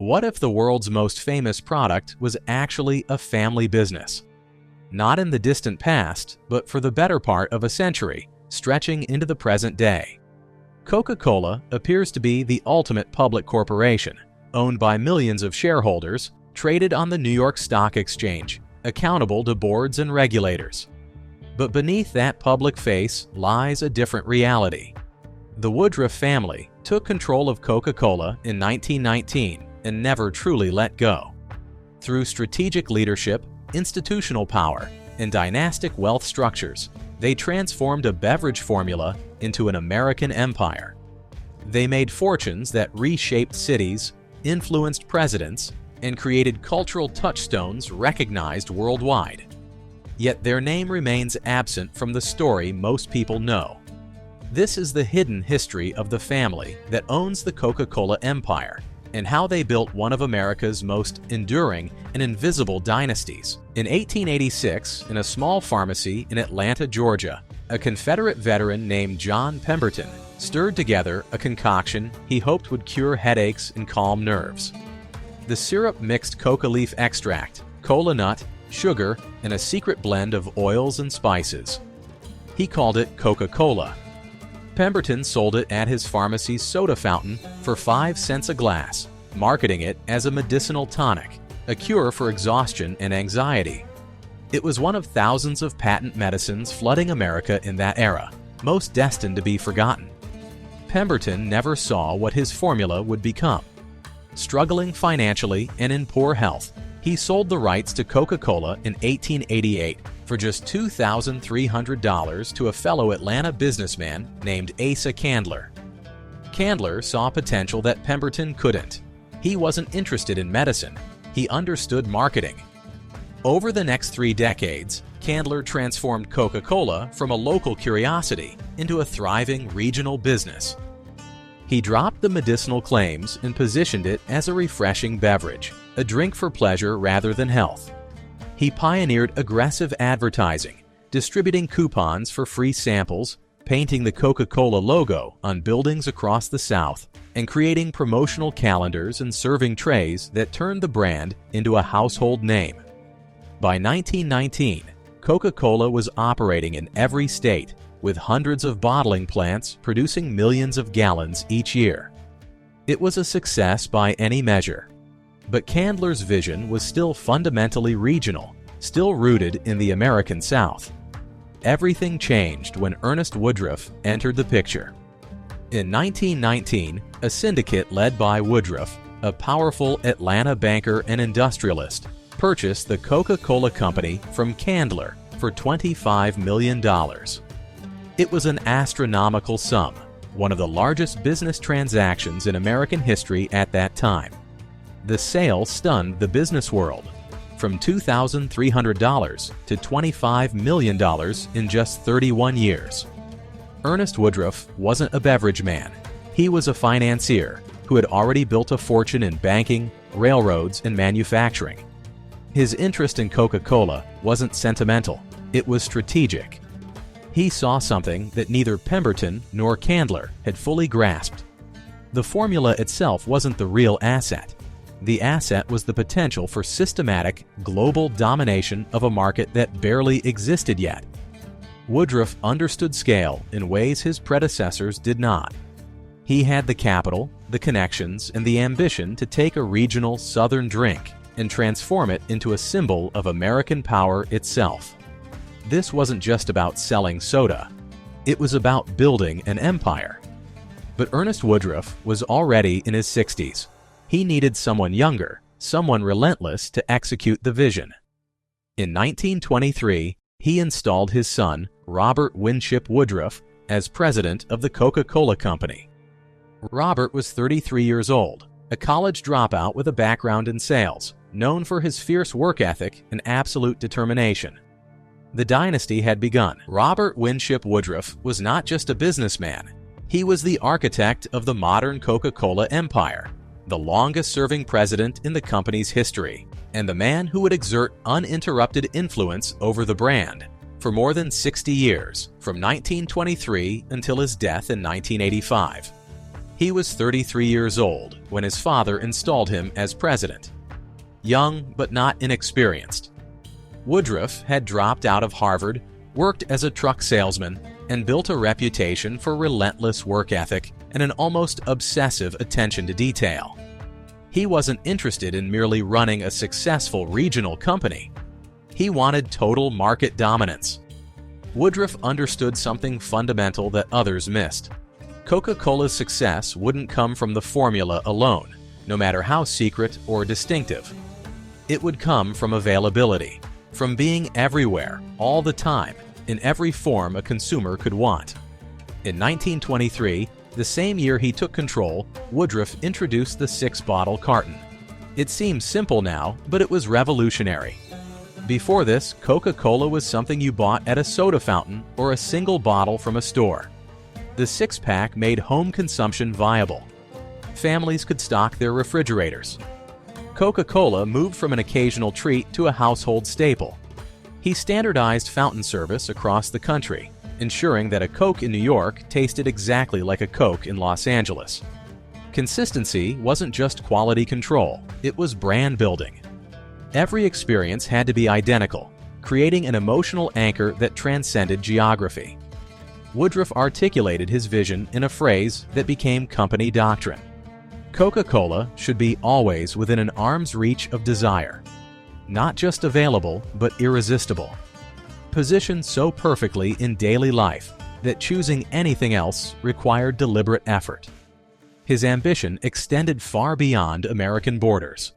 What if the world's most famous product was actually a family business? Not in the distant past, but for the better part of a century, stretching into the present day. Coca-Cola appears to be the ultimate public corporation, owned by millions of shareholders, traded on the New York Stock Exchange, accountable to boards and regulators. But beneath that public face lies a different reality. The Woodruff family took control of Coca-Cola in 1919 and never truly let go. Through strategic leadership, institutional power, and dynastic wealth structures, they transformed a beverage formula into an American empire. They made fortunes that reshaped cities, influenced presidents, and created cultural touchstones recognized worldwide. Yet their name remains absent from the story most people know. This is the hidden history of the family that owns the Coca-Cola empire, and how they built one of America's most enduring and invisible dynasties. In 1886, in a small pharmacy in Atlanta, Georgia, a Confederate veteran named John Pemberton stirred together a concoction he hoped would cure headaches and calm nerves. The syrup mixed coca leaf extract, cola nut, sugar, and a secret blend of oils and spices. He called it Coca-Cola. Pemberton sold it at his pharmacy's soda fountain for 5 cents a glass, marketing it as a medicinal tonic, a cure for exhaustion and anxiety. It was one of thousands of patent medicines flooding America in that era, most destined to be forgotten. Pemberton never saw what his formula would become. Struggling financially and in poor health, he sold the rights to Coca-Cola in 1888 for just $2,300 to a fellow Atlanta businessman named Asa Candler. Candler saw potential that Pemberton couldn't. He wasn't interested in medicine. He understood marketing. Over the next 3 decades, Candler transformed Coca-Cola from a local curiosity into a thriving regional business. He dropped the medicinal claims and positioned it as a refreshing beverage, a drink for pleasure rather than health. He pioneered aggressive advertising, distributing coupons for free samples, painting the Coca-Cola logo on buildings across the South, and creating promotional calendars and serving trays that turned the brand into a household name. By 1919, Coca-Cola was operating in every state, with hundreds of bottling plants producing millions of gallons each year. It was a success by any measure. But Candler's vision was still fundamentally regional, still rooted in the American South. Everything changed when Ernest Woodruff entered the picture. In 1919, a syndicate led by Woodruff, a powerful Atlanta banker and industrialist, purchased the Coca-Cola Company from Candler for $25 million. It was an astronomical sum, one of the largest business transactions in American history at that time. The sale stunned the business world, from $2,300 to $25 million in just 31 years. Ernest Woodruff wasn't a beverage man. He was a financier who had already built a fortune in banking, railroads, and manufacturing. His interest in Coca-Cola wasn't sentimental, it was strategic. He saw something that neither Pemberton nor Candler had fully grasped. The formula itself wasn't the real asset. The asset was the potential for systematic, global domination of a market that barely existed yet. Woodruff understood scale in ways his predecessors did not. He had the capital, the connections, and the ambition to take a regional Southern drink and transform it into a symbol of American power itself. This wasn't just about selling soda. It was about building an empire. But Ernest Woodruff was already in his 60s. He needed someone younger, someone relentless to execute the vision. In 1923, he installed his son, Robert Winship Woodruff, as president of the Coca-Cola Company. Robert was 33 years old, a college dropout with a background in sales, known for his fierce work ethic and absolute determination. The dynasty had begun. Robert Winship Woodruff was not just a businessman. He was the architect of the modern Coca-Cola empire, the longest-serving president in the company's history, and the man who would exert uninterrupted influence over the brand for more than 60 years, from 1923 until his death in 1985. He was 33 years old when his father installed him as president. Young but not inexperienced, Woodruff had dropped out of Harvard, worked as a truck salesman, and built a reputation for relentless work ethic and an almost obsessive attention to detail. He wasn't interested in merely running a successful regional company. He wanted total market dominance. Woodruff understood something fundamental that others missed. Coca-Cola's success wouldn't come from the formula alone, no matter how secret or distinctive. It would come from availability, from being everywhere, all the time, in every form a consumer could want. In 1923, the same year he took control, Woodruff introduced the 6-bottle carton. It seems simple now, but it was revolutionary. Before this, Coca-Cola was something you bought at a soda fountain or a single bottle from a store. The 6-pack made home consumption viable. Families could stock their refrigerators. Coca-Cola moved from an occasional treat to a household staple. He standardized fountain service across the country, ensuring that a Coke in New York tasted exactly like a Coke in Los Angeles. Consistency wasn't just quality control, it was brand building. Every experience had to be identical, creating an emotional anchor that transcended geography. Woodruff articulated his vision in a phrase that became company doctrine. Coca-Cola should be always within an arm's reach of desire. Not just available, but irresistible. Positioned so perfectly in daily life that choosing anything else required deliberate effort. His ambition extended far beyond American borders.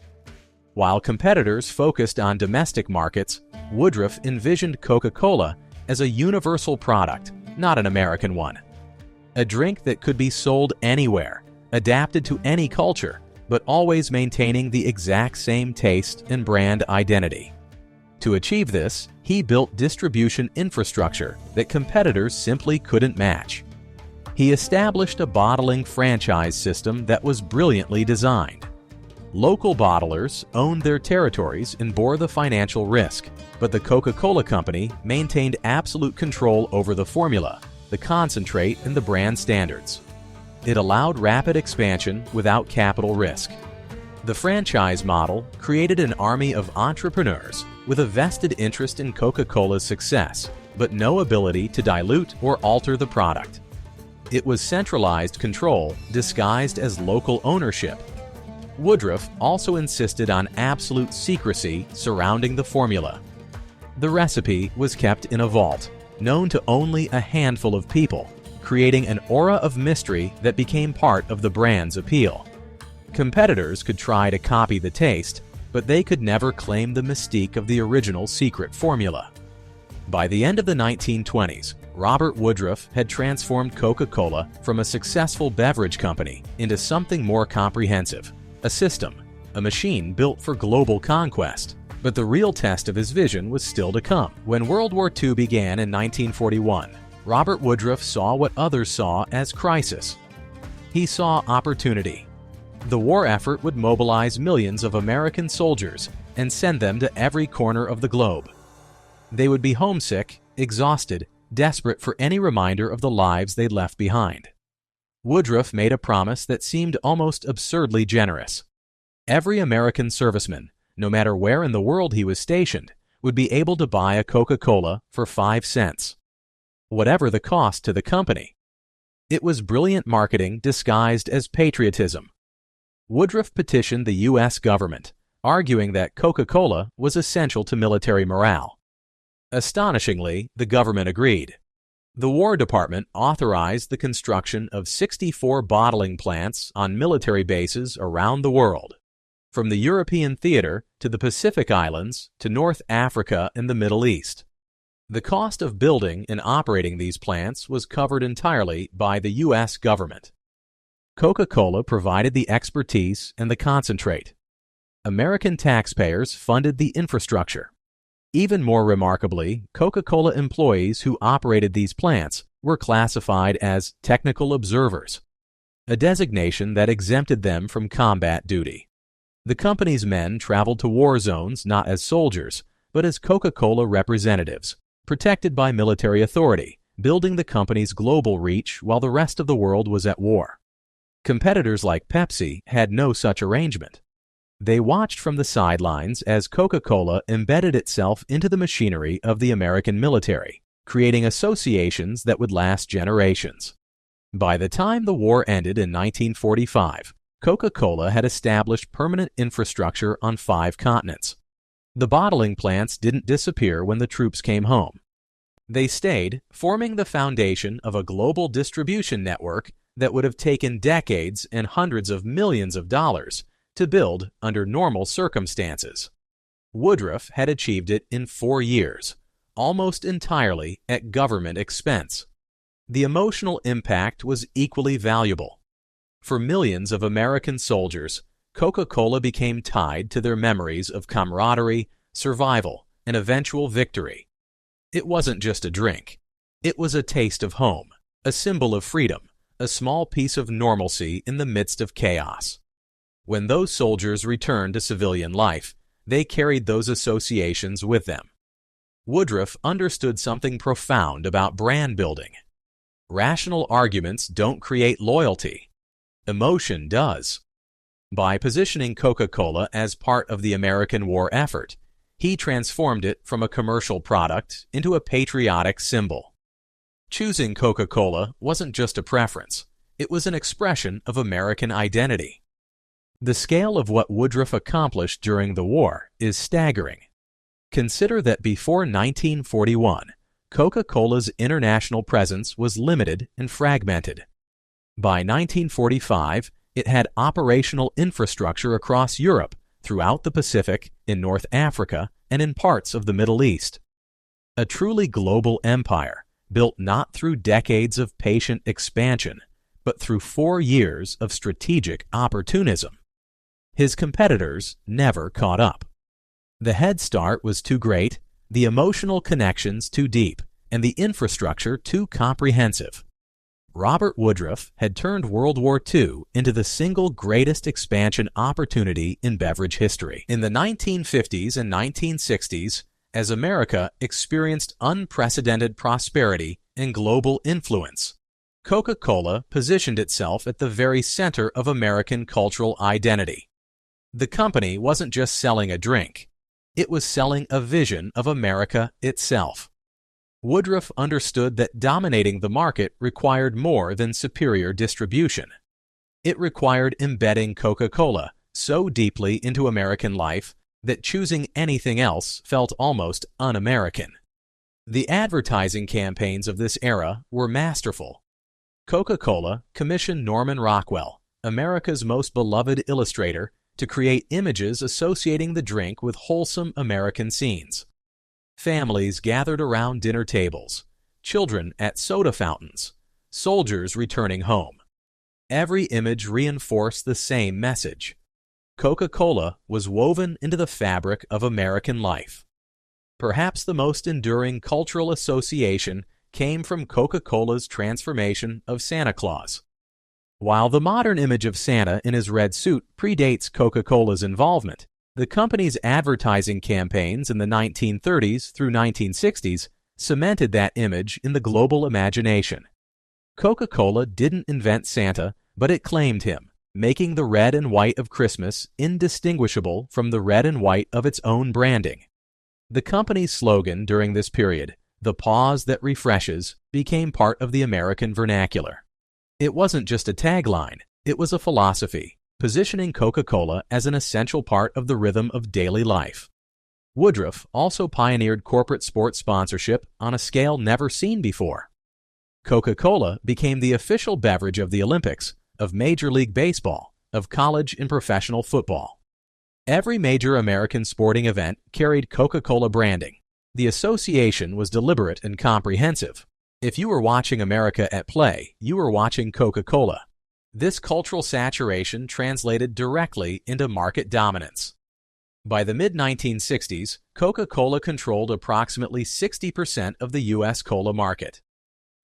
While competitors focused on domestic markets, Woodruff envisioned Coca-Cola as a universal product, not an American one. A drink that could be sold anywhere, adapted to any culture, but always maintaining the exact same taste and brand identity. To achieve this, he built distribution infrastructure that competitors simply couldn't match. He established a bottling franchise system that was brilliantly designed. Local bottlers owned their territories and bore the financial risk, but the Coca-Cola Company maintained absolute control over the formula, the concentrate, and the brand standards. It allowed rapid expansion without capital risk. The franchise model created an army of entrepreneurs with a vested interest in Coca-Cola's success, but no ability to dilute or alter the product. It was centralized control disguised as local ownership. Woodruff also insisted on absolute secrecy surrounding the formula. The recipe was kept in a vault, known to only a handful of people, creating an aura of mystery that became part of the brand's appeal. Competitors could try to copy the taste, but they could never claim the mystique of the original secret formula. By the end of the 1920s, Robert Woodruff had transformed Coca-Cola from a successful beverage company into something more comprehensive, a system, a machine built for global conquest. But the real test of his vision was still to come. When World War II began in 1941, Robert Woodruff saw what others saw as crisis. He saw opportunity. The war effort would mobilize millions of American soldiers and send them to every corner of the globe. They would be homesick, exhausted, desperate for any reminder of the lives they'd left behind. Woodruff made a promise that seemed almost absurdly generous. Every American serviceman, no matter where in the world he was stationed, would be able to buy a Coca-Cola for 5 cents. Whatever the cost to the company. It was brilliant marketing disguised as patriotism. Woodruff petitioned the U.S. government, arguing that Coca-Cola was essential to military morale. Astonishingly, the government agreed. The War Department authorized the construction of 64 bottling plants on military bases around the world, from the European theater to the Pacific Islands to North Africa and the Middle East. The cost of building and operating these plants was covered entirely by the U.S. government. Coca-Cola provided the expertise and the concentrate. American taxpayers funded the infrastructure. Even more remarkably, Coca-Cola employees who operated these plants were classified as technical observers, a designation that exempted them from combat duty. The company's men traveled to war zones not as soldiers, but as Coca-Cola representatives, protected by military authority, building the company's global reach while the rest of the world was at war. Competitors like Pepsi had no such arrangement. They watched from the sidelines as Coca-Cola embedded itself into the machinery of the American military, creating associations that would last generations. By the time the war ended in 1945, Coca-Cola had established permanent infrastructure on 5 continents. The bottling plants didn't disappear when the troops came home. They stayed, forming the foundation of a global distribution network that would have taken decades and hundreds of millions of dollars to build under normal circumstances. Woodruff had achieved it in 4 years, almost entirely at government expense. The emotional impact was equally valuable. For millions of American soldiers, Coca-Cola became tied to their memories of camaraderie, survival, and eventual victory. It wasn't just a drink. It was a taste of home, a symbol of freedom, a small piece of normalcy in the midst of chaos. When those soldiers returned to civilian life, they carried those associations with them. Woodruff understood something profound about brand building. Rational arguments don't create loyalty. Emotion does. By positioning Coca-Cola as part of the American war effort, he transformed it from a commercial product into a patriotic symbol. Choosing Coca-Cola wasn't just a preference, it was an expression of American identity. The scale of what Woodruff accomplished during the war is staggering. Consider that before 1941, Coca-Cola's international presence was limited and fragmented. By 1945, it had operational infrastructure across Europe, throughout the Pacific, in North Africa, and in parts of the Middle East. A truly global empire, built not through decades of patient expansion, but through 4 years of strategic opportunism. His competitors never caught up. The head start was too great, the emotional connections too deep, and the infrastructure too comprehensive. Robert Woodruff had turned World War II into the single greatest expansion opportunity in beverage history. In the 1950s and 1960s, as America experienced unprecedented prosperity and global influence, Coca-Cola positioned itself at the very center of American cultural identity. The company wasn't just selling a drink, it was selling a vision of America itself. Woodruff understood that dominating the market required more than superior distribution. It required embedding Coca-Cola so deeply into American life that choosing anything else felt almost un-American. The advertising campaigns of this era were masterful. Coca-Cola commissioned Norman Rockwell, America's most beloved illustrator, to create images associating the drink with wholesome American scenes. Families gathered around dinner tables, children at soda fountains, soldiers returning home. Every image reinforced the same message. Coca-Cola was woven into the fabric of American life. Perhaps the most enduring cultural association came from Coca-Cola's transformation of Santa Claus. While the modern image of Santa in his red suit predates Coca-Cola's involvement, the company's advertising campaigns in the 1930s through 1960s cemented that image in the global imagination. Coca-Cola didn't invent Santa, but it claimed him, making the red and white of Christmas indistinguishable from the red and white of its own branding. The company's slogan during this period, "The pause that refreshes," became part of the American vernacular. It wasn't just a tagline, it was a philosophy, positioning Coca-Cola as an essential part of the rhythm of daily life. Woodruff also pioneered corporate sports sponsorship on a scale never seen before. Coca-Cola became the official beverage of the Olympics, of Major League Baseball, of college and professional football. Every major American sporting event carried Coca-Cola branding. The association was deliberate and comprehensive. If you were watching America at play, you were watching Coca-Cola. This cultural saturation translated directly into market dominance. By the mid-1960s, Coca-Cola controlled approximately 60% of the U.S. cola market.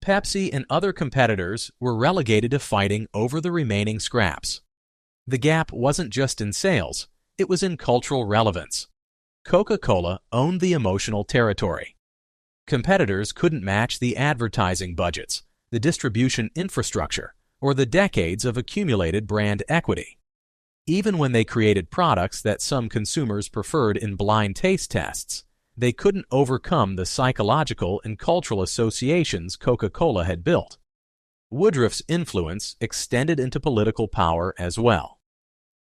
Pepsi and other competitors were relegated to fighting over the remaining scraps. The gap wasn't just in sales, it was in cultural relevance. Coca-Cola owned the emotional territory. Competitors couldn't match the advertising budgets, the distribution infrastructure, or the decades of accumulated brand equity. Even when they created products that some consumers preferred in blind taste tests, they couldn't overcome the psychological and cultural associations Coca-Cola had built. Woodruff's influence extended into political power as well.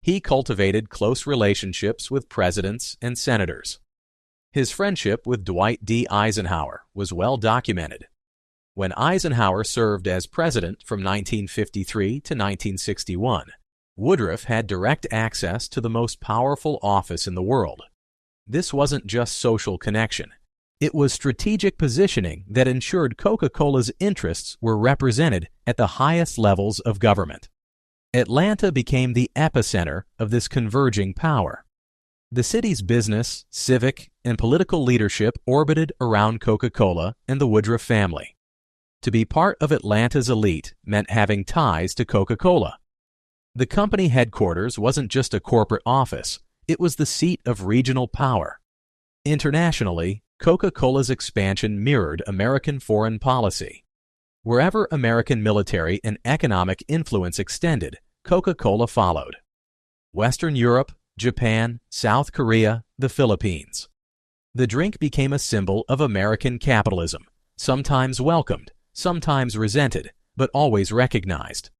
He cultivated close relationships with presidents and senators. His friendship with Dwight D. Eisenhower was well documented. When Eisenhower served as president from 1953 to 1961, Woodruff had direct access to the most powerful office in the world. This wasn't just social connection. It was strategic positioning that ensured Coca-Cola's interests were represented at the highest levels of government. Atlanta became the epicenter of this converging power. The city's business, civic, and political leadership orbited around Coca-Cola and the Woodruff family. To be part of Atlanta's elite meant having ties to Coca-Cola. The company headquarters wasn't just a corporate office, it was the seat of regional power. Internationally, Coca-Cola's expansion mirrored American foreign policy. Wherever American military and economic influence extended, Coca-Cola followed. Western Europe, Japan, South Korea, the Philippines. The drink became a symbol of American capitalism, sometimes welcomed, sometimes resented, but always recognized.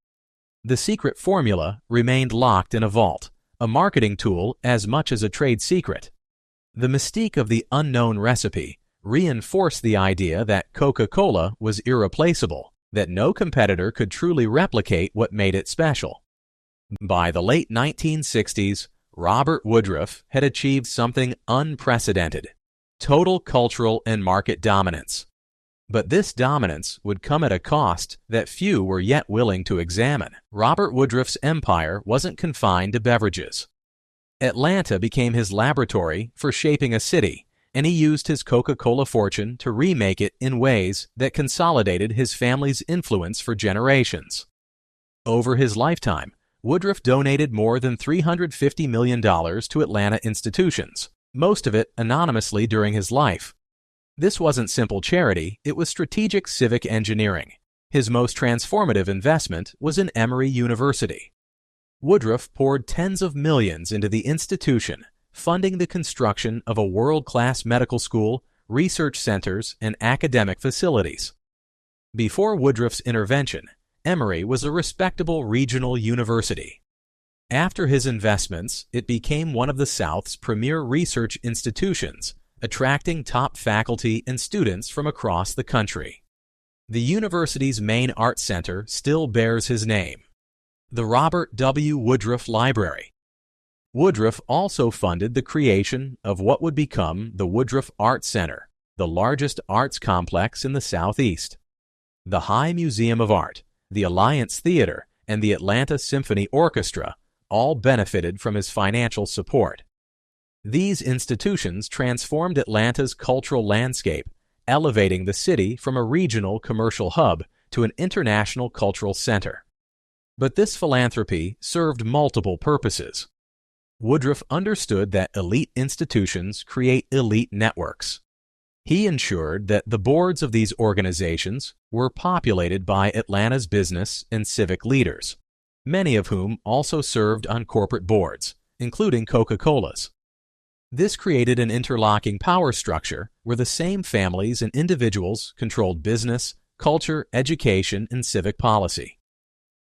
The secret formula remained locked in a vault, a marketing tool as much as a trade secret. The mystique of the unknown recipe reinforced the idea that Coca-Cola was irreplaceable, that no competitor could truly replicate what made it special. By the late 1960s, Robert Woodruff had achieved something unprecedented: total cultural and market dominance. But this dominance would come at a cost that few were yet willing to examine. Robert Woodruff's empire wasn't confined to beverages. Atlanta became his laboratory for shaping a city, and he used his Coca-Cola fortune to remake it in ways that consolidated his family's influence for generations. Over his lifetime, Woodruff donated more than $350 million to Atlanta institutions, most of it anonymously during his life. This wasn't simple charity, it was strategic civic engineering. His most transformative investment was in Emory University. Woodruff poured tens of millions into the institution, funding the construction of a world-class medical school, research centers, and academic facilities. Before Woodruff's intervention, Emory was a respectable regional university. After his investments, it became one of the South's premier research institutions, attracting top faculty and students from across the country. The university's main art center still bears his name, the Robert W. Woodruff Library. Woodruff also funded the creation of what would become the Woodruff Art Center, the largest arts complex in the Southeast. The High Museum of Art, the Alliance Theater, and the Atlanta Symphony Orchestra all benefited from his financial support. These institutions transformed Atlanta's cultural landscape, elevating the city from a regional commercial hub to an international cultural center. But this philanthropy served multiple purposes. Woodruff understood that elite institutions create elite networks. He ensured that the boards of these organizations were populated by Atlanta's business and civic leaders, many of whom also served on corporate boards, including Coca-Cola's. This created an interlocking power structure where the same families and individuals controlled business, culture, education, and civic policy.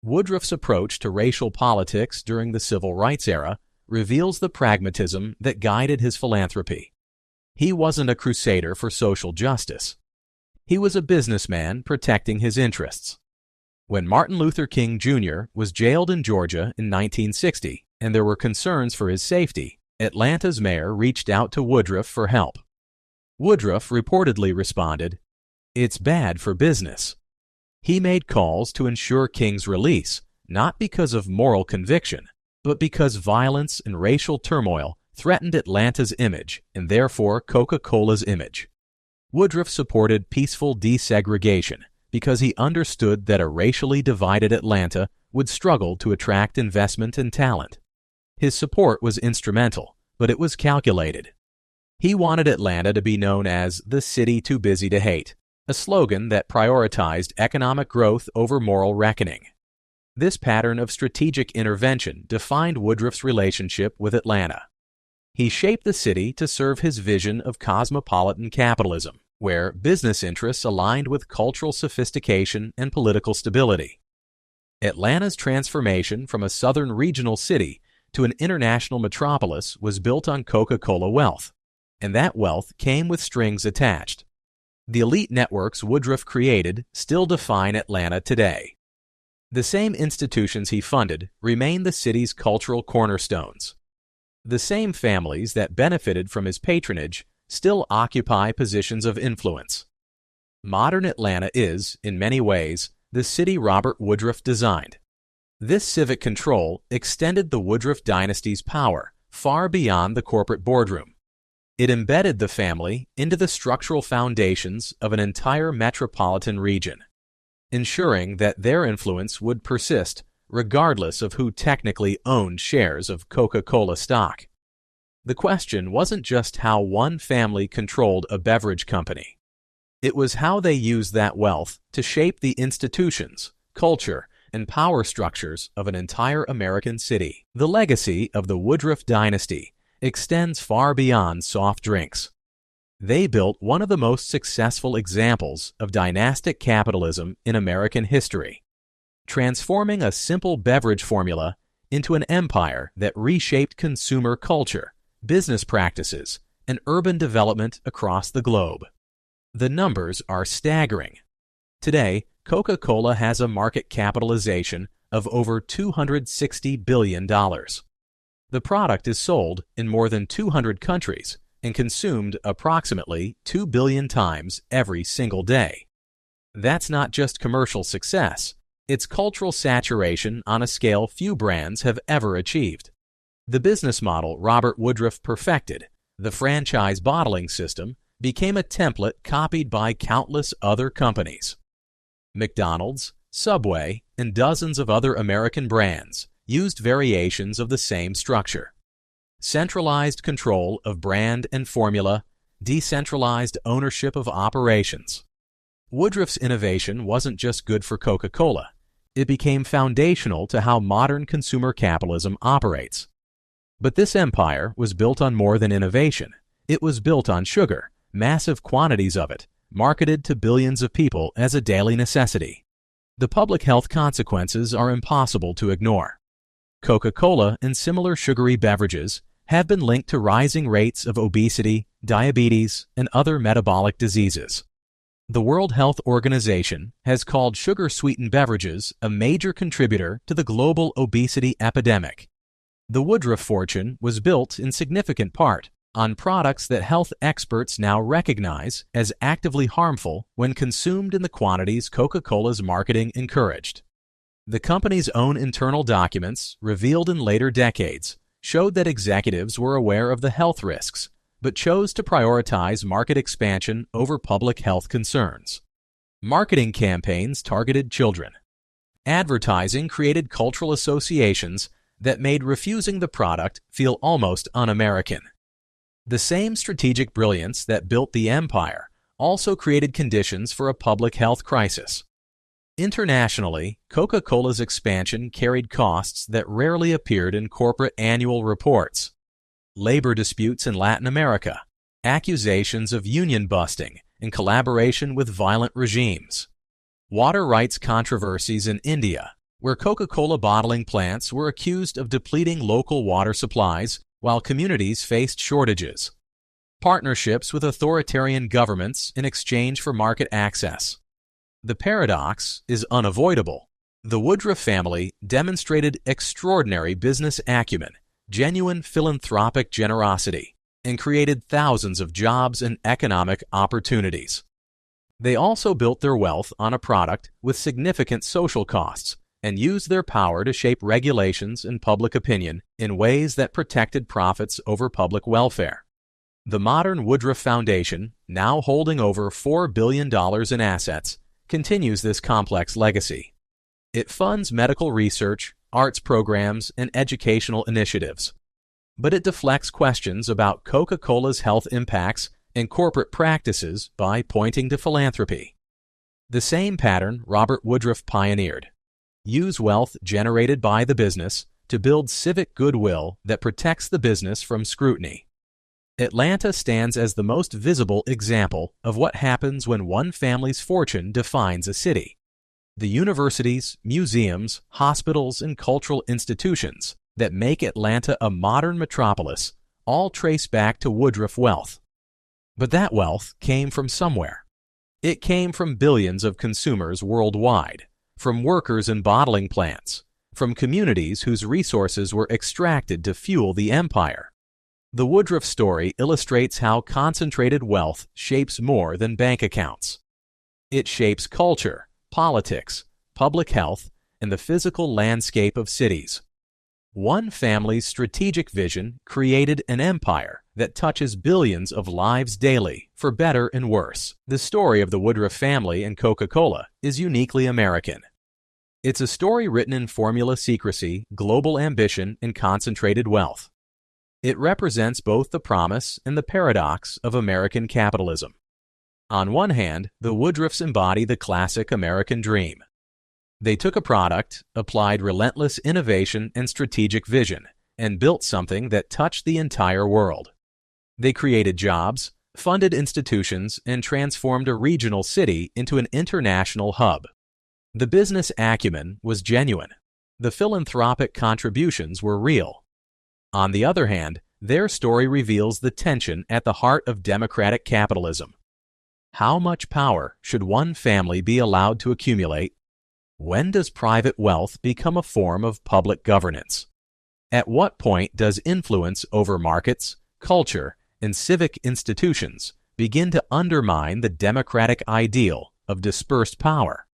Woodruff's approach to racial politics during the Civil Rights era reveals the pragmatism that guided his philanthropy. He wasn't a crusader for social justice. He was a businessman protecting his interests. When Martin Luther King Jr. was jailed in Georgia in 1960 and there were concerns for his safety, Atlanta's mayor reached out to Woodruff for help. Woodruff reportedly responded, "It's bad for business." He made calls to ensure King's release, not because of moral conviction, but because violence and racial turmoil threatened Atlanta's image and therefore Coca-Cola's image. Woodruff supported peaceful desegregation because he understood that a racially divided Atlanta would struggle to attract investment and talent. His support was instrumental, but it was calculated. He wanted Atlanta to be known as the city too busy to hate, a slogan that prioritized economic growth over moral reckoning. This pattern of strategic intervention defined Woodruff's relationship with Atlanta. He shaped the city to serve his vision of cosmopolitan capitalism, where business interests aligned with cultural sophistication and political stability. Atlanta's transformation from a southern regional city to an international metropolis was built on Coca-Cola wealth, and that wealth came with strings attached. The elite networks Woodruff created still define Atlanta today. The same institutions he funded remain the city's cultural cornerstones. The same families that benefited from his patronage still occupy positions of influence. Modern Atlanta is, in many ways, the city Robert Woodruff designed. This civic control extended the Woodruff dynasty's power far beyond the corporate boardroom. It embedded the family into the structural foundations of an entire metropolitan region, ensuring that their influence would persist regardless of who technically owned shares of Coca-Cola stock. The question wasn't just how one family controlled a beverage company. It was how they used that wealth to shape the institutions, culture, and power structures of an entire American city. The legacy of the Woodruff dynasty extends far beyond soft drinks. They built one of the most successful examples of dynastic capitalism in American history, transforming a simple beverage formula into an empire that reshaped consumer culture, business practices, and urban development across the globe. The numbers are staggering. Today, Coca-Cola has a market capitalization of over $260 billion. The product is sold in more than 200 countries and consumed approximately 2 billion times every single day. That's not just commercial success, it's cultural saturation on a scale few brands have ever achieved. The business model Robert Woodruff perfected, the franchise bottling system, became a template copied by countless other companies. McDonald's, Subway, and dozens of other American brands used variations of the same structure. Centralized control of brand and formula, decentralized ownership of operations. Woodruff's innovation wasn't just good for Coca-Cola. It became foundational to how modern consumer capitalism operates. But this empire was built on more than innovation. It was built on sugar, massive quantities of it, marketed to billions of people as a daily necessity. The public health consequences are impossible to ignore. Coca-Cola and similar sugary beverages have been linked to rising rates of obesity, diabetes, and other metabolic diseases. The World Health Organization has called sugar-sweetened beverages a major contributor to the global obesity epidemic. The Woodruff fortune was built in significant part on products that health experts now recognize as actively harmful when consumed in the quantities Coca-Cola's marketing encouraged. The company's own internal documents, revealed in later decades, showed that executives were aware of the health risks, but chose to prioritize market expansion over public health concerns. Marketing campaigns targeted children. Advertising created cultural associations that made refusing the product feel almost un-American. The same strategic brilliance that built the empire also created conditions for a public health crisis. Internationally, Coca-Cola's expansion carried costs that rarely appeared in corporate annual reports. Labor disputes in Latin America, accusations of union busting and collaboration with violent regimes. Water rights controversies in India, where Coca-Cola bottling plants were accused of depleting local water supplies while communities faced shortages. Partnerships with authoritarian governments in exchange for market access. The paradox is unavoidable. The Woodruff family demonstrated extraordinary business acumen, genuine philanthropic generosity, and created thousands of jobs and economic opportunities. They also built their wealth on a product with significant social costs and used their power to shape regulations and public opinion in ways that protected profits over public welfare. The modern Woodruff Foundation, now holding over $4 billion in assets, continues this complex legacy. It funds medical research, arts programs, and educational initiatives. But it deflects questions about Coca-Cola's health impacts and corporate practices by pointing to philanthropy. The same pattern Robert Woodruff pioneered. use wealth generated by the business to build civic goodwill that protects the business from scrutiny. Atlanta stands as the most visible example of what happens when one family's fortune defines a city. The universities, museums, hospitals, and cultural institutions that make Atlanta a modern metropolis all trace back to Woodruff wealth. But that wealth came from somewhere. It came from billions of consumers worldwide, from workers in bottling plants, from communities whose resources were extracted to fuel the empire. The Woodruff story illustrates how concentrated wealth shapes more than bank accounts. It shapes culture, politics, public health, and the physical landscape of cities. One family's strategic vision created an empire that touches billions of lives daily, for better and worse. The story of the Woodruff family and Coca-Cola is uniquely American. It's a story written in formula secrecy, global ambition, and concentrated wealth. It represents both the promise and the paradox of American capitalism. On one hand, the Woodruffs embody the classic American dream. They took a product, applied relentless innovation and strategic vision, and built something that touched the entire world. They created jobs, funded institutions, and transformed a regional city into an international hub. The business acumen was genuine. The philanthropic contributions were real. On the other hand, their story reveals the tension at the heart of democratic capitalism. How much power should one family be allowed to accumulate? When does private wealth become a form of public governance? At what point does influence over markets, culture, and civic institutions begin to undermine the democratic ideal of dispersed power?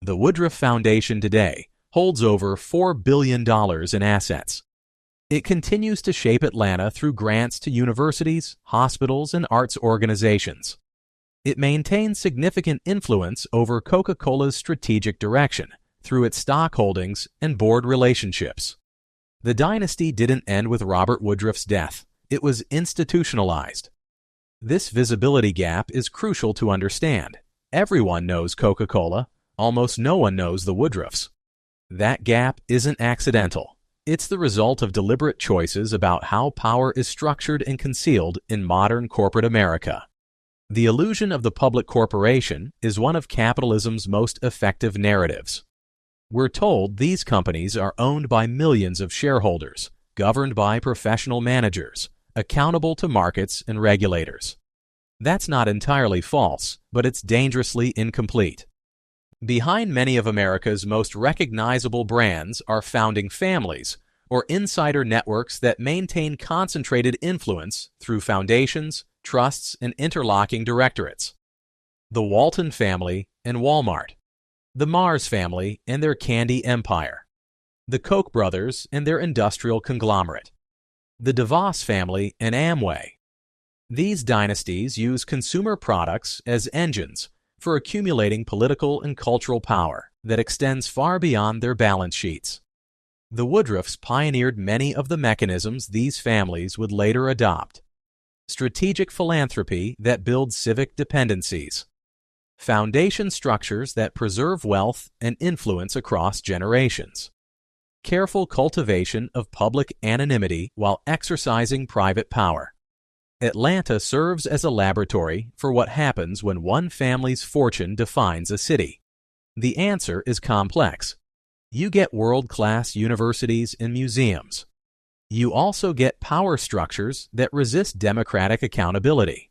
The Woodruff Foundation today holds over $4 billion in assets. It continues to shape Atlanta through grants to universities, hospitals, and arts organizations. It maintains significant influence over Coca-Cola's strategic direction through its stock holdings and board relationships. The dynasty didn't end with Robert Woodruff's death. It was institutionalized. This visibility gap is crucial to understand. Everyone knows Coca-Cola. Almost no one knows the Woodruffs. That gap isn't accidental. It's the result of deliberate choices about how power is structured and concealed in modern corporate America. The illusion of the public corporation is one of capitalism's most effective narratives. We're told these companies are owned by millions of shareholders, governed by professional managers, accountable to markets and regulators. That's not entirely false, but it's dangerously incomplete. Behind many of America's most recognizable brands are founding families or insider networks that maintain concentrated influence through foundations, trusts, and interlocking directorates. The Walton family and Walmart, the Mars family and their candy empire, the Koch brothers and their industrial conglomerate, the DeVos family and Amway. These dynasties use consumer products as engines for accumulating political and cultural power that extends far beyond their balance sheets. The Woodruffs pioneered many of the mechanisms these families would later adopt. Strategic philanthropy that builds civic dependencies. Foundation structures that preserve wealth and influence across generations. Careful cultivation of public anonymity while exercising private power. Atlanta serves as a laboratory for what happens when one family's fortune defines a city. The answer is complex. You get world-class universities and museums. You also get power structures that resist democratic accountability.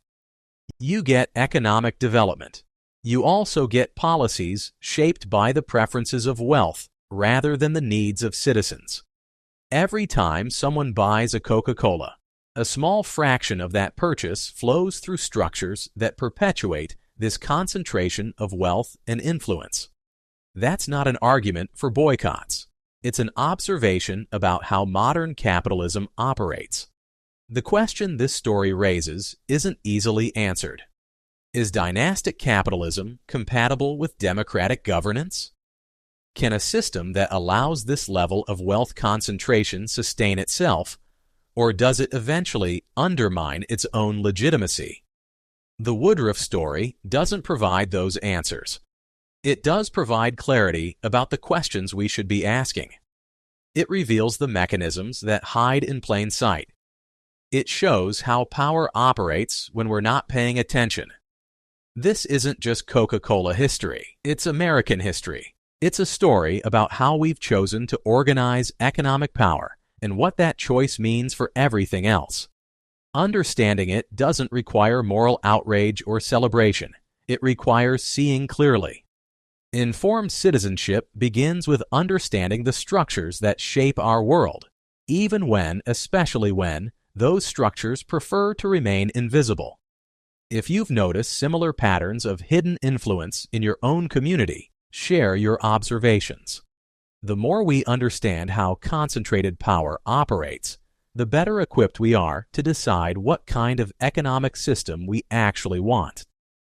You get economic development. You also get policies shaped by the preferences of wealth rather than the needs of citizens. Every time someone buys a Coca-Cola, a small fraction of that purchase flows through structures that perpetuate this concentration of wealth and influence. That's not an argument for boycotts. It's an observation about how modern capitalism operates. The question this story raises isn't easily answered. Is dynastic capitalism compatible with democratic governance? Can a system that allows this level of wealth concentration sustain itself, or does it eventually undermine its own legitimacy? The Woodruff story doesn't provide those answers. It does provide clarity about the questions we should be asking. It reveals the mechanisms that hide in plain sight. It shows how power operates when we're not paying attention. This isn't just Coca-Cola history, it's American history. It's a story about how we've chosen to organize economic power and what that choice means for everything else. Understanding it doesn't require moral outrage or celebration. It requires seeing clearly. Informed citizenship begins with understanding the structures that shape our world, even when, especially when, those structures prefer to remain invisible. If you've noticed similar patterns of hidden influence in your own community, share your observations. The more we understand how concentrated power operates, the better equipped we are to decide what kind of economic system we actually want.